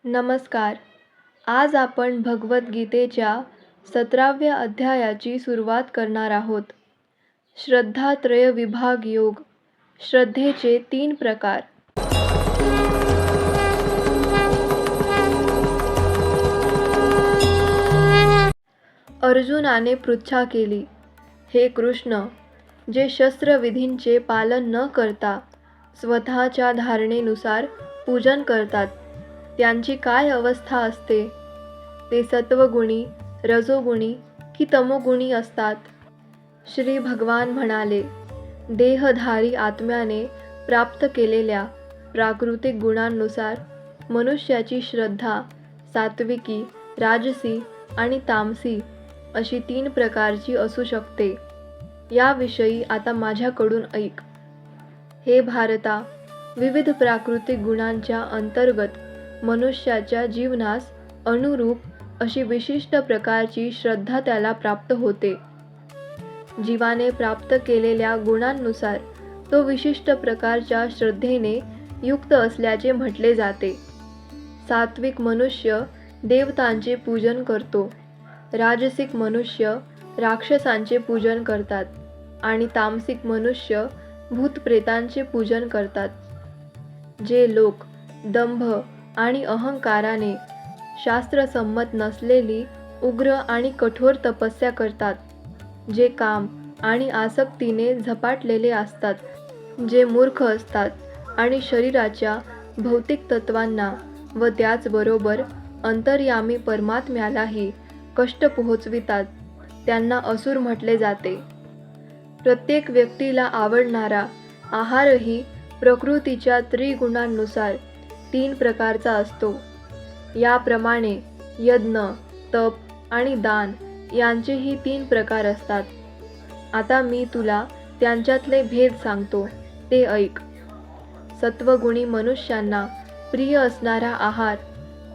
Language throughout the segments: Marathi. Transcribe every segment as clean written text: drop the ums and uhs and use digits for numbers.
नमस्कार. आज आपण भगवद्गीतेच्या 17व्या अध्यायाची सुरुवात करणार आहोत. श्रद्धात्रय विभाग योग. श्रद्धेचे 3 प्रकार. अर्जुनाने पृच्छा केली, हे कृष्ण, जे शस्त्रविधींचे पालन न करता स्वतःच्या धारणेनुसार पूजन करतात, त्यांची काय अवस्था असते? ते सत्वगुणी, रजोगुणी की तमोगुणी असतात? श्री भगवान म्हणाले, देहधारी आत्म्याने प्राप्त केलेल्या प्राकृतिक गुणांनुसार मनुष्याची श्रद्धा सात्विकी, राजसी आणि तामसी अशी 3 प्रकारची असू शकते. याविषयी आता माझ्याकडून ऐक. हे भारता, विविध प्राकृतिक गुणांच्या अंतर्गत मनुष्याच्या जीवनास अनुरूप अशी विशिष्ट प्रकारची श्रद्धा त्याला प्राप्त होते. जीवाने प्राप्त केलेल्या गुणांनुसार तो विशिष्ट प्रकारच्या श्रद्धेने युक्त असल्याचे म्हटले जाते. सात्विक मनुष्य देवतांचे पूजन करतो, राजसिक मनुष्य राक्षसांचे पूजन करतात आणि तामसिक मनुष्य भूतप्रेतांचे पूजन करतात. जे लोक दंभ आणि अहंकाराने शास्त्रसंमत नसलेली उग्र आणि कठोर तपस्या करतात, जे काम आणि आसक्तीने झपाटलेले असतात, जे मूर्ख असतात आणि शरीराच्या भौतिक तत्वांना व त्याचबरोबर अंतर्यामी परमात्म्यालाही कष्ट पोहोचवितात, त्यांना असुर म्हटले जाते. प्रत्येक व्यक्तीला आवडणारा आहारही प्रकृतीच्या त्रिगुणांनुसार 3 प्रकारचा असतो. याप्रमाणे यज्ञ, तप आणि दान यांचेही 3 प्रकार असतात. आता मी तुला त्यांच्यातले भेद सांगतो, ते ऐक. सत्वगुणी मनुष्यांना प्रिय असणारा आहार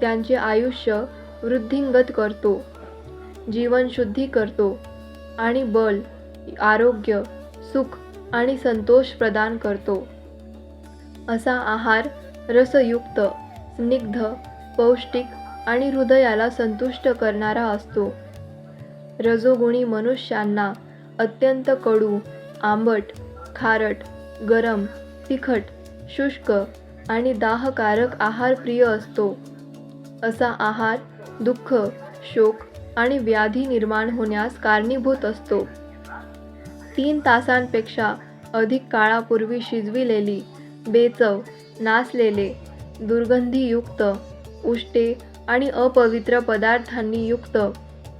त्यांचे आयुष्य वृद्धिंगत करतो, जीवनशुद्धी करतो आणि बल, आरोग्य, सुख आणि संतोष प्रदान करतो. असा आहार रसयुक्त, स्निग्ध, पौष्टिक आणि हृदयाला संतुष्ट करणारा असतो. रजोगुणी मनुष्यांना अत्यंत कडू, आंबट, खारट, गरम, तिखट, शुष्क आणि दाहकारक आहार प्रिय असतो. असा आहार दुःख, शोक आणि व्याधी निर्माण होण्यास कारणीभूत असतो. 3 तासांपेक्षा अधिक काळापूर्वी शिजविलेली, बेचव, नासलेले, दुर्गंधीयुक्त, उष्टे आणि अपवित्र पदार्थांनी युक्त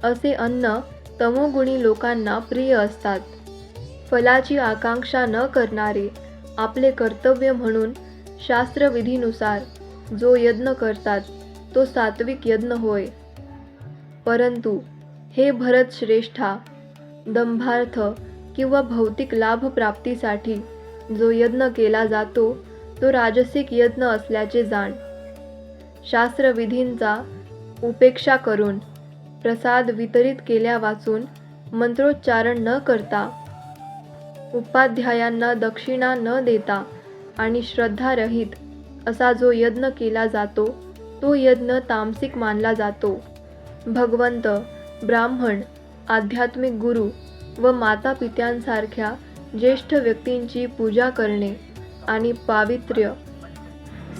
असे अन्न तमोगुणी लोकांना प्रिय असतात. फलाची आकांक्षा न करणारे आपले कर्तव्य म्हणून शास्त्रविधीनुसार जो यज्ञ करतात, तो सात्विक यज्ञ होय. परंतु हे भरत श्रेष्ठा, दंभार्थ किंवा भौतिक लाभ प्राप्तीसाठी जो यज्ञ केला जातो, तो राजसिक यज्ञ असल्याचे जाण. शास्त्रविधींचा उपेक्षा करून प्रसाद वितरित केल्या वाचून मंत्रोच्चारण न करता, उपाध्यायांना दक्षिणा न देता आणि श्रद्धारहित असा जो यज्ञ केला जातो, तो यज्ञ तामसिक मानला जातो. भगवंत, ब्राह्मण, आध्यात्मिक गुरु व मातापित्यांसारख्या ज्येष्ठ व्यक्तींची पूजा करणे आणि पावित्र्य,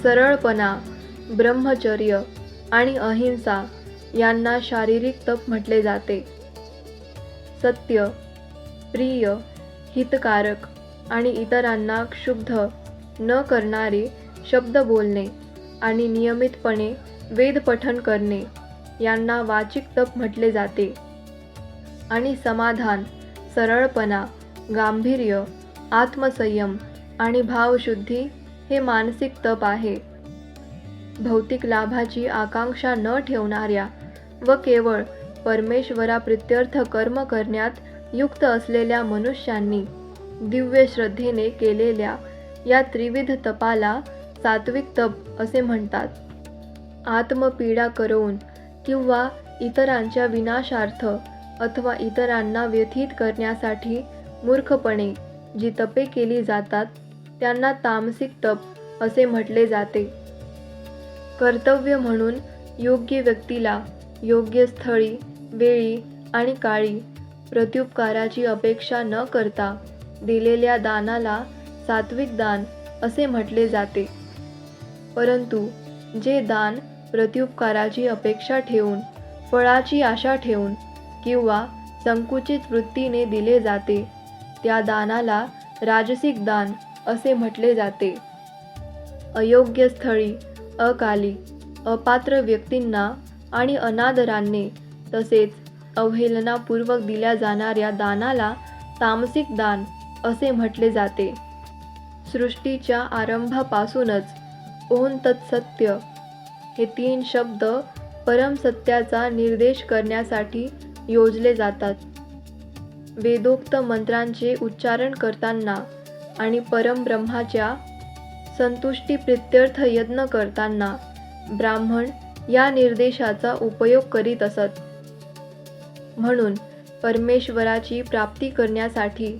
सरळपणा, ब्रह्मचर्य आणि अहिंसा यांना शारीरिक तप म्हटले जाते. सत्य, प्रिय, हितकारक आणि इतरांना क्षुब्ध न करणारे शब्द बोलणे आणि नियमितपणे वेद पठण करणे यांना वाचिक तप म्हटले जाते. आणि समाधान, सरळपणा, गांभीर्य, आत्मसंयम आणि भावशुद्धी हे मानसिक तप आहे. भौतिक लाभाची आकांक्षा न ठेवणाऱ्या व केवळ परमेश्वराप्रित्यर्थ कर्म करण्यात युक्त असलेल्या मनुष्यांनी दिव्य श्रद्धेने केलेल्या या त्रिविध तपाला सात्विक तप असे म्हणतात. आत्मपीडा करवून किंवा इतरांच्या विनाशार्थ अथवा इतरांना व्यथित करण्यासाठी मूर्खपणे जी तपे केली जातात, त्यांना तामसिक तप असे म्हटले जाते. कर्तव्य म्हणून योग्य व्यक्तीला योग्य स्थळी, वेळी आणि काळी प्रत्युपकाराची अपेक्षा न करता दिलेल्या दानाला सात्विक दान असे म्हटले जाते. परंतु जे दान प्रत्युपकाराची अपेक्षा ठेवून, फळाची आशा ठेवून किंवा संकुचित वृत्तीने दिले जाते, त्या दानाला राजसिक दान असे म्हटले जाते. अयोग्य स्थळी, अकाली, अपात्र व्यक्तींना आणि अनादराने तसेच अवहेलनापूर्वक दिल्या जाणाऱ्या दानाला तामसिक दान असे म्हटले जाते. सृष्टीच्या आरंभापासूनच ओम तत्सत्य हे 3 शब्द परमसत्याचा निर्देश करण्यासाठी योजले जातात. वेदोक्त मंत्रांचे उच्चारण करताना आणि परमब्रह्माच्या संतुष्टीप्रित्यर्थ यज्ञ करताना ब्राह्मण या निर्देशाचा उपयोग करीत असत. म्हणून परमेश्वराची प्राप्ती करण्यासाठी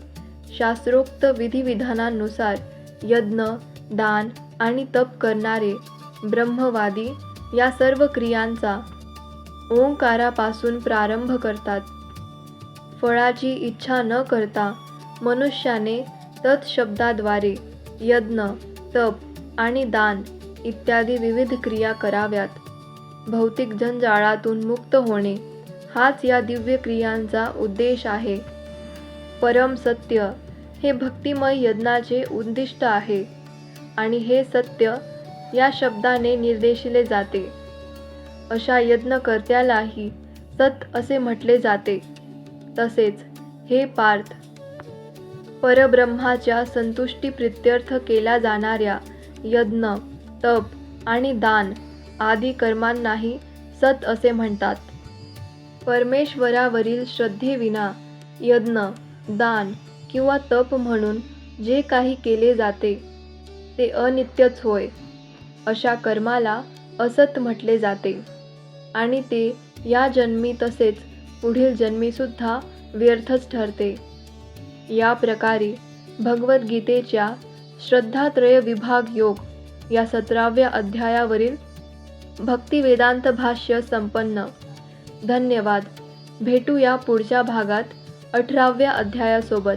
शास्त्रोक्त विधिविधानांनुसार यज्ञ, दान आणि तप करणारे ब्रह्मवादी या सर्व क्रियांचा ओंकारापासून प्रारंभ करतात. फळाची इच्छा न करता मनुष्याने तत्शब्दाद्वारे यज्ञ, तप आणि दान इत्यादी विविध क्रिया कराव्यात. भौतिक जंजाळातून मुक्त होणे हाच या दिव्य क्रियांचा उद्देश आहे. परम सत्य हे भक्तिमय यज्ञाचे उद्दिष्ट आहे आणि हे सत्य या शब्दाने निर्देशिले जाते. अशा यज्ञकर्त्यालाही सत असे म्हटले जाते. तसेच हे पार्थ, परब्रह्माच्या संतुष्टीप्रित्यर्थ केल्या जाणाऱ्या यज्ञ, तप आणि दान आदी कर्मांनाही सत असे म्हणतात. परमेश्वरावरील श्रद्धेविना यज्ञ, दान किंवा तप म्हणून जे काही केले जाते ते अनित्यच होय. अशा कर्माला असत म्हटले जाते आणि ते या जन्मी तसेच पुढील जन्मीसुद्धा व्यर्थच ठरते. या प्रकारे भगवद्गीतेच्या श्रद्धात्रय विभाग योग या 17व्या अध्यायावरील भक्तिवेदांत भाष्य संपन्न. धन्यवाद. भेटूया पुढच्या भागात 18व्या अध्यायासोबत.